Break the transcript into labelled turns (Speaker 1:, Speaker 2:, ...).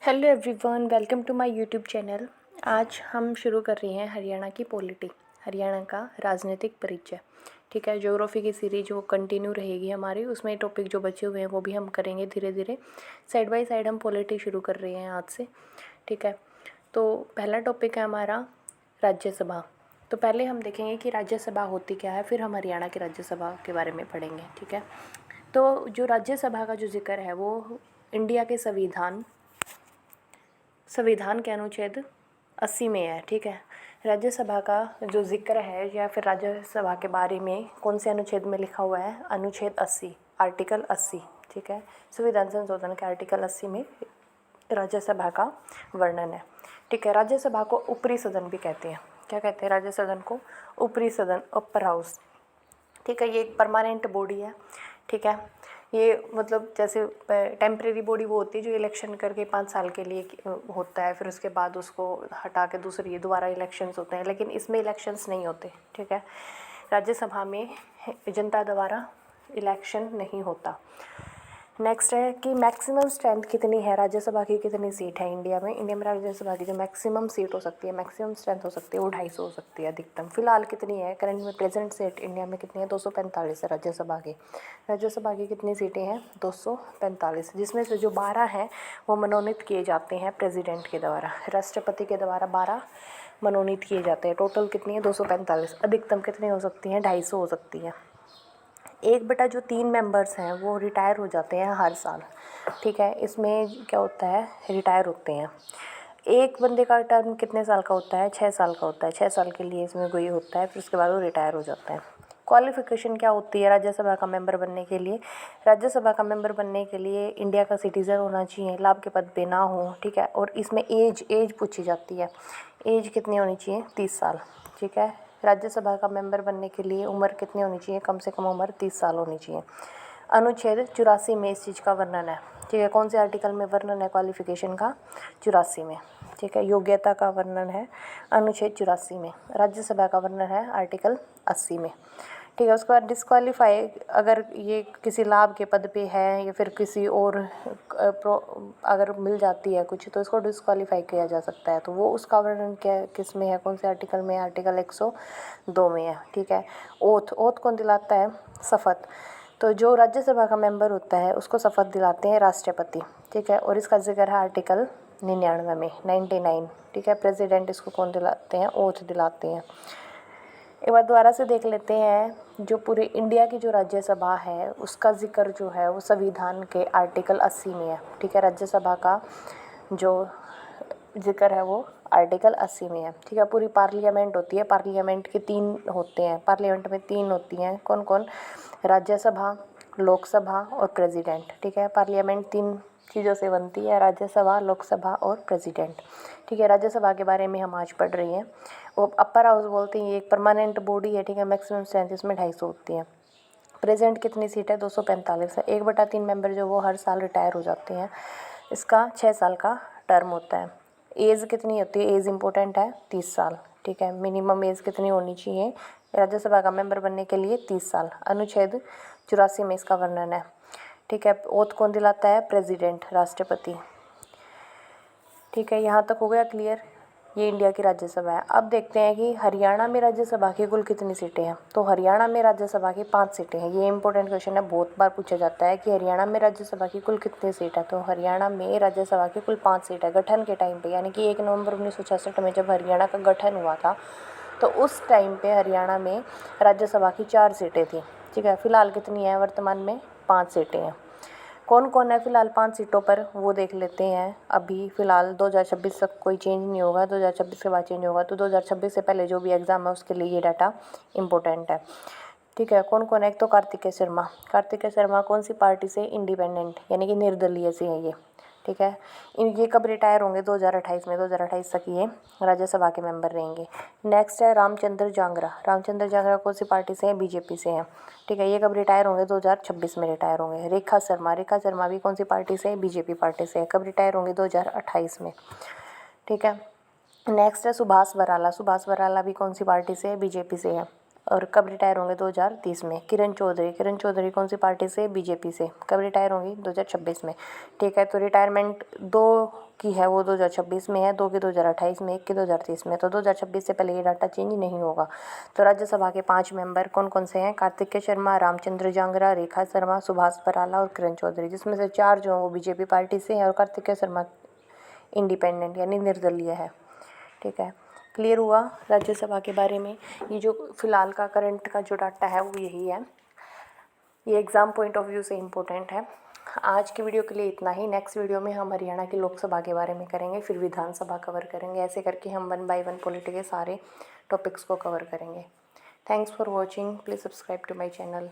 Speaker 1: Hello everyone, welcome to my YouTube channel. आज हम शुरू कर रहे हैं हरियाणा की पॉलिटी, हरियाणा का राजनीतिक परिचय। ठीक है, ज्योग्राफी की सीरीज जो कंटिन्यू रहेगी हमारी, उसमें टॉपिक जो बचे हुए हैं वो भी हम करेंगे धीरे धीरे। साइड बाय साइड हम पॉलिटी शुरू कर रहे हैं आज से। ठीक है, तो पहला टॉपिक है हमारा राज्यसभा। तो पहले हम देखेंगे कि राज्यसभा होती क्या है, फिर हम हरियाणा की राज्यसभा के बारे में पढ़ेंगे। ठीक है, तो जो राज्यसभा का जो जिक्र है वो इंडिया के संविधान के अनुच्छेद 80 में है। ठीक है, राज्यसभा का जो जिक्र है या फिर राज्यसभा के बारे में कौन से अनुच्छेद में लिखा हुआ है? अनुच्छेद 80, आर्टिकल 80। ठीक है, संविधान संशोधन के आर्टिकल 80 में राज्यसभा का वर्णन है। ठीक है, राज्यसभा को ऊपरी सदन भी कहते हैं। क्या कहते हैं राज्य सदन को? ऊपरी सदन, अपर हाउस। ठीक है, ये एक परमानेंट बॉडी है। ठीक है, ये मतलब जैसे टेम्परेरी बॉडी वो होती है जो इलेक्शन करके 5 साल के लिए होता है, फिर उसके बाद उसको हटा के दूसरी दोबारा इलेक्शंस होते हैं, लेकिन इसमें इलेक्शंस नहीं होते। ठीक है, राज्यसभा में जनता द्वारा इलेक्शन नहीं होता। नेक्स्ट है कि मैक्सिमम स्ट्रेंथ कितनी है राज्यसभा की, कितनी सीट है इंडिया में? इंडिया में राज्यसभा की जो मैक्सिमम सीट हो सकती है, मैक्सिमम स्ट्रेंथ हो सकती है, वो 250 हो सकती है अधिकतम। फिलहाल कितनी है करंट में? प्रेजेंट सीट इंडिया में कितनी है? 245 है राज्यसभा की। राज्यसभा की कितनी सीटें हैं? 245, जिसमें से जो 12 हैं वो मनोनीत किए जाते हैं प्रेसिडेंट के द्वारा, राष्ट्रपति के द्वारा 12 मनोनीत किए जाते हैं। टोटल कितनी है? 245। अधिकतम कितनी हो सकती हैं? 250 हो सकती है। 1/3 मेंबर्स हैं वो रिटायर हो जाते हैं हर साल। ठीक है, इसमें क्या होता है? रिटायर होते हैं। एक बंदे का टर्म कितने साल का होता है? 6 साल का होता है। 6 साल के लिए इसमें कोई होता है, फिर उसके बाद वो रिटायर हो जाते हैं। क्वालिफिकेशन क्या होती है राज्यसभा का मेंबर बनने के लिए? राज्यसभा का मेंबर बनने के लिए इंडिया का सिटीज़न होना चाहिए, लाभ के पद पे ना हो। ठीक है, और इसमें एज पूछी जाती है। एज कितनी होनी चाहिए? 30 साल। ठीक है, राज्यसभा का मेंबर बनने के लिए उम्र कितनी होनी चाहिए? कम से कम उम्र 30 साल होनी चाहिए। अनुच्छेद 84 में इस चीज़ का वर्णन है। ठीक है, कौन से आर्टिकल में वर्णन है क्वालिफिकेशन का? 84 में। ठीक है, योग्यता का वर्णन है अनुच्छेद 84 में। राज्यसभा का वर्णन है आर्टिकल 80 में। ठीक है, उसके बाद डिस्क्वालीफाई, अगर ये किसी लाभ के पद पे है या फिर किसी और अगर मिल जाती है कुछ, तो इसको डिस्क्वालीफाई किया जा सकता है। तो वो उसका वर्णन क्या किस में है? कौन से आर्टिकल में? आर्टिकल 102 में है। ठीक है, ओथ कौन दिलाता है? शपथ। तो जो राज्यसभा का मेंबर होता है उसको शपथ दिलाते हैं राष्ट्रपति। ठीक है, और इसका जिक्र है आर्टिकल 99 में, 99। ठीक है, प्रेसिडेंट इसको कौन दिलाते हैं? ओथ दिलाते हैं। एक बार दोबारा से देख लेते हैं, जो पूरे इंडिया की जो राज्यसभा है उसका जिक्र जो है वो संविधान के आर्टिकल 80 में है। ठीक है, राज्यसभा का जो जिक्र है वो आर्टिकल 80 में है। ठीक है, पूरी पार्लियामेंट होती है। पार्लियामेंट के 3 होते हैं, पार्लियामेंट में 3 होती हैं। कौन कौन? राज्यसभा, लोकसभा और प्रेसिडेंट। ठीक है, पार्लियामेंट 3 चीज़ों से बनती है, राज्यसभा, लोकसभा और प्रेसिडेंट। ठीक है, राज्यसभा के बारे में हम आज पढ़ रहे हैं। वो अपर हाउस बोलते हैं, ये एक परमानेंट बॉडी है। ठीक है, मैक्सिमम स्ट्रेंथ इसमें 250 होती है। प्रेजेंट कितनी सीट है? 245 है। 1/3 मेंबर जो वो हर साल रिटायर हो जाते हैं। इसका 6 साल का टर्म होता है। एज कितनी होती है? एज इंपॉर्टेंट है, 30 साल। ठीक है, मिनिमम एज कितनी होनी चाहिए राज्यसभा का मेंबर बनने के लिए? 30 साल। अनुच्छेद 84 में इसका वर्णन है। ठीक है, ओथ कौन दिलाता है? प्रेसिडेंट, राष्ट्रपति। ठीक है, यहाँ तक हो गया क्लियर? ये इंडिया की राज्यसभा है। अब देखते हैं कि हरियाणा में राज्यसभा की कुल कितनी सीटें हैं। तो हरियाणा में राज्यसभा की 5 सीटें हैं। ये इंपॉर्टेंट क्वेश्चन है, बहुत बार पूछा जाता है कि हरियाणा में राज्यसभा की कुल कितनी सीट है। तो हरियाणा में राज्यसभा की कुल 5 सीट है। गठन के टाइम पे, यानी कि 1 नवंबर 1966 में जब हरियाणा का गठन हुआ था, तो उस टाइम पे हरियाणा में राज्यसभा की 4 सीटें थी। ठीक है, फिलहाल कितनी है? वर्तमान में 5 सीटें हैं। कौन कौन है फिलहाल 5 सीटों पर, वो देख लेते हैं। अभी फ़िलहाल 2026 तक कोई चेंज नहीं होगा, 2026 के बाद चेंज होगा। तो 2026 से पहले जो भी एग्ज़ाम है उसके लिए ये डाटा इम्पोर्टेंट है। ठीक है, कौन कौन है? एक तो कार्तिकेय शर्मा। कार्तिकेय शर्मा कौन सी पार्टी से? इंडिपेंडेंट, यानी कि निर्दलीय से है ये। ठीक है, ये कब रिटायर होंगे? 2028 में। 2028 तक ये राज्यसभा के मेंबर रहेंगे। नेक्स्ट है रामचंद्र जांगरा। रामचंद्र जांगरा कौन सी पार्टी से हैं? बीजेपी से हैं। ठीक है, ये कब रिटायर होंगे? 2026 में रिटायर होंगे। रेखा शर्मा। रेखा शर्मा भी कौन सी पार्टी से है? बीजेपी पार्टी से है। कब रिटायर होंगे? 2028 में। ठीक है, नेक्स्ट है सुभाष बराला। सुभाष बराला भी कौन सी पार्टी से है? बीजेपी से है। और कब रिटायर होंगे 2030 में। किरण चौधरी कौन सी पार्टी से, बीजेपी से, कब रिटायर होंगी 2026 में। ठीक है, तो रिटायरमेंट 2 की है वो 2026 में है, 2 की 2028 में, 1 की 2030 में। तो 2026 से पहले ये डाटा चेंज नहीं होगा। तो राज्यसभा के 5 मेंबर कौन कौन से हैं, कार्तिकेय शर्मा, रामचंद्र जांगरा, रेखा शर्मा, सुभाष बराला और किरण चौधरी, जिसमें से 4 जो हैं वो बीजेपी पार्टी से हैं और कार्तिकेय शर्मा इंडिपेंडेंट यानी निर्दलीय है। ठीक है, क्लियर हुआ राज्यसभा के बारे में। ये जो फिलहाल का करंट का जो डाटा है वो यही है, ये एग्ज़ाम पॉइंट ऑफ व्यू से इम्पोर्टेंट है। आज की वीडियो के लिए इतना ही। नेक्स्ट वीडियो में हम हरियाणा की लोकसभा के बारे में करेंगे, फिर विधानसभा कवर करेंगे। ऐसे करके हम 1 बाय 1 पॉलिटी के सारे टॉपिक्स को कवर करेंगे। Thanks for watching, please subscribe to my channel.